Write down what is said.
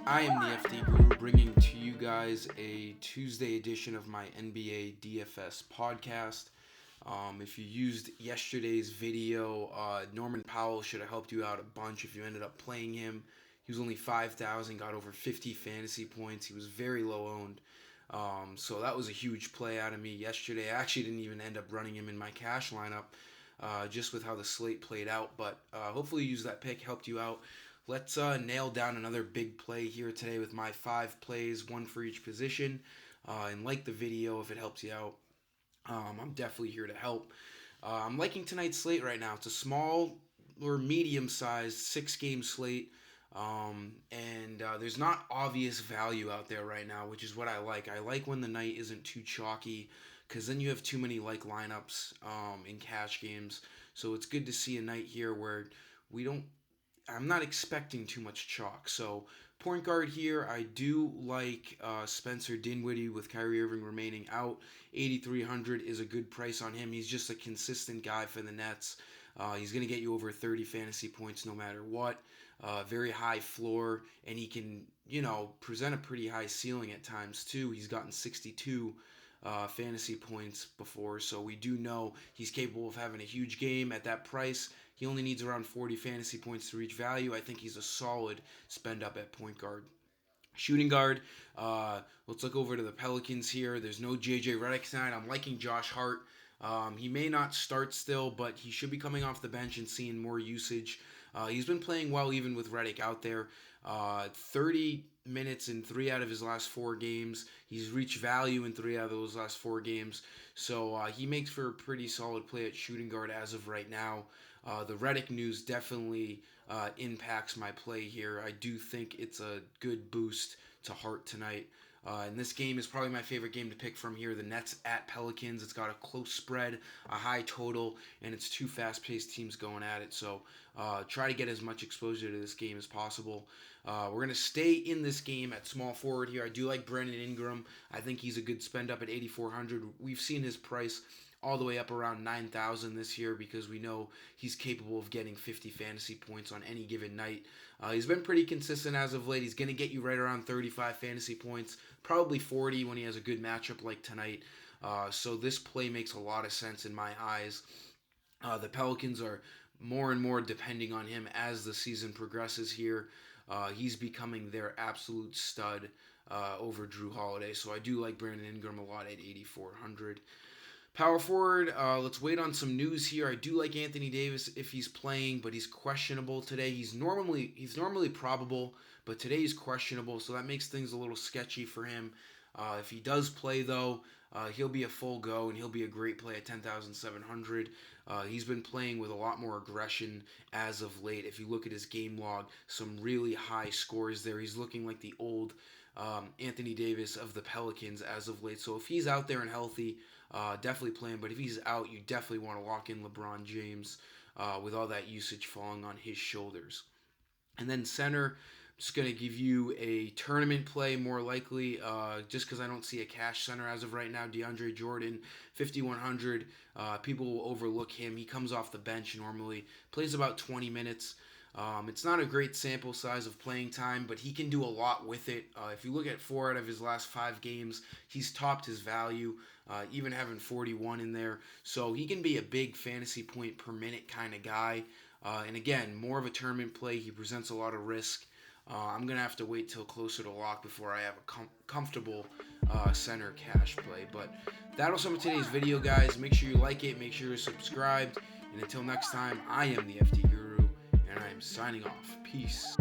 I am the FD Guru, bringing to you guys a Tuesday edition of my NBA DFS podcast. If you used yesterday's video, Norman Powell should have helped you out a bunch if you ended up playing him. He was only 5,000, got over 50 fantasy points. He was very low owned. So that was a huge play out of me yesterday. I actually didn't even end up running him in my cash lineup, just with how the slate played out. But hopefully you used that pick, helped you out. Let's nail down another big play here today with my 5 plays, one for each position. And like the video if it helps you out. I'm definitely here to help. I'm liking tonight's slate right now. It's a small or medium-sized 6-game slate. And there's not obvious value out there right now, which is what I like. I like when the night isn't too chalky, because then you have too many lineups in cash games. So it's good to see a night here where I'm not expecting too much chalk. So point guard here, I do like Spencer Dinwiddie with Kyrie Irving remaining out. 8,300 is a good price on him. He's just a consistent guy for the Nets. He's going to get you over 30 fantasy points no matter what. Very high floor, and he can, present a pretty high ceiling at times too. He's gotten 62 fantasy points before, so we do know he's capable of having a huge game at that price. He only needs around 40 fantasy points to reach value. I think he's a solid spend up at point guard. Shooting guard, let's look over to the Pelicans here. There's no J.J. Redick tonight. I'm liking Josh Hart. He may not start still, but he should be coming off the bench and seeing more usage. He's been playing well even with Redick out there. 30 minutes in 3 out of his last 4 games. He's reached value in 3 out of those last 4 games. So he makes for a pretty solid play at shooting guard as of right now. The Redick news definitely impacts my play here. I do think it's a good boost to Hart tonight. And this game is probably my favorite game to pick from here. The Nets at Pelicans. It's got a close spread, a high total, and it's 2 fast-paced teams going at it. So try to get as much exposure to this game as possible. We're going to stay in this game at small forward here. I do like Brennan Ingram. I think he's a good spend up at 8,400. We've seen his price all the way up around 9,000 this year because we know he's capable of getting 50 fantasy points on any given night. He's been pretty consistent as of late. He's going to get you right around 35 fantasy points, probably 40 when he has a good matchup like tonight. So this play makes a lot of sense in my eyes. The Pelicans are more and more depending on him as the season progresses here. He's becoming their absolute stud over Drew Holiday. So I do like Brandon Ingram a lot at 8,400. Power forward, let's wait on some news here. I do like Anthony Davis if he's playing, but he's questionable today. He's normally probable, but today he's questionable, so that makes things a little sketchy for him. If he does play, though, he'll be a full go, and he'll be a great play at 10,700. He's been playing with a lot more aggression as of late. If you look at his game log, some really high scores there. He's looking like the old Anthony Davis of the Pelicans as of late. So if he's out there and healthy, definitely playing. But if he's out, you definitely want to lock in LeBron James with all that usage falling on his shoulders. And then center, I'm just going to give you a tournament play more likely, just because I don't see a cash center as of right now. DeAndre Jordan, 5,100. People will overlook him. He comes off the bench normally, plays about 20 minutes. It's not a great sample size of playing time, but he can do a lot with it. If you look at 4 out of his last 5 games, he's topped his value, even having 41 in there. So he can be a big fantasy point per minute kind of guy. And again, more of a tournament play. He presents a lot of risk. I'm going to have to wait till closer to lock before I have a comfortable center cash play. But that'll sum up today's video, guys. Make sure you like it. Make sure you're subscribed. And until next time, I am the FD Guru. And I am signing off. Peace.